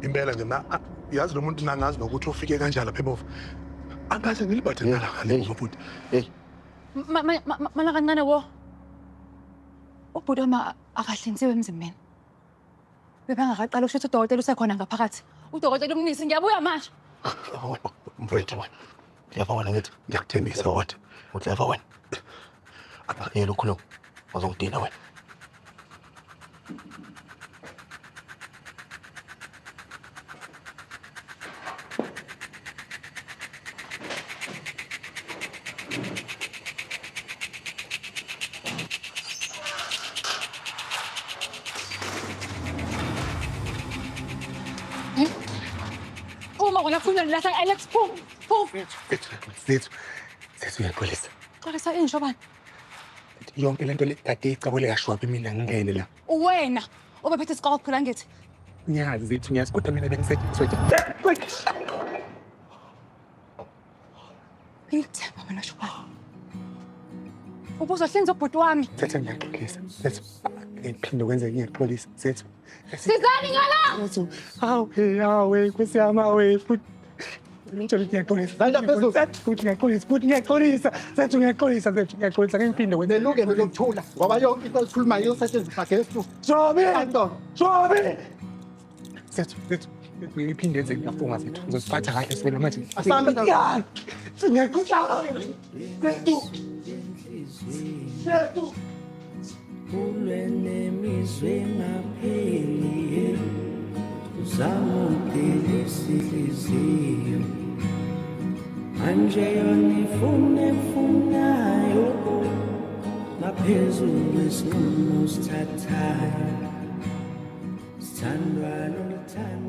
impela nje yazi lo muntu nangazi nokuthi ufike kanjani lapha emuva. Angase ngilibathe ngala ngale ngobhuti. Hey. Mana kancane wo. Ubhuti wami akahlinziwe emzimbeni. Bebangaqala ukusho ukuthi udokotela usekhona ngaphakathi. Udokotela umnisi ngiyabuya manje. Mfowethu wena. Ngiyabona ngithi Ngiyakuthembisa wathi. uhleva wena. Yena ukhuluma. Wazongidina wena. Uma unafunga nilahla Alex pho. Sethu uyaxolisa. Xolisa ini shobani? Yonke lento le kade icabule kashwa mina ngingene la. Wena ubephethe isiqoko phela ngithi. Ngiyazi Zethu ngiyazi kodwa mina bengisetshenziswa nje. Ngithemba mina shobani. Ubuzohlinza ubhuti wami. Sethu ngiyaxolisa. Sethu ngiphinde kwenze ngiyaxolisa. Sethu. Sizani ngala. Sethu hawe Nkosi yami hawe futhi. Ngitshela ngiyaxolisa. Landa phezulu. Futhi ngiyaxolisa. Sethu ngiyaxolisa ngiphinde kwenze Nelungelo lokuthula ngoba yonke into esikhulumayo iyosetshenziswa ngesu. Jobe. Sethu ngiphinde nje ngiyafunga Sethu. Ngizosiphatha kahle sibona manje. Asambe Ngiyakuthanda. Sethu. Ulenemizwe ngapheli uzamudelisiliziyo manje yonifunayo ngaphezulu kwesinqumo sithathayo sithandwa loluthando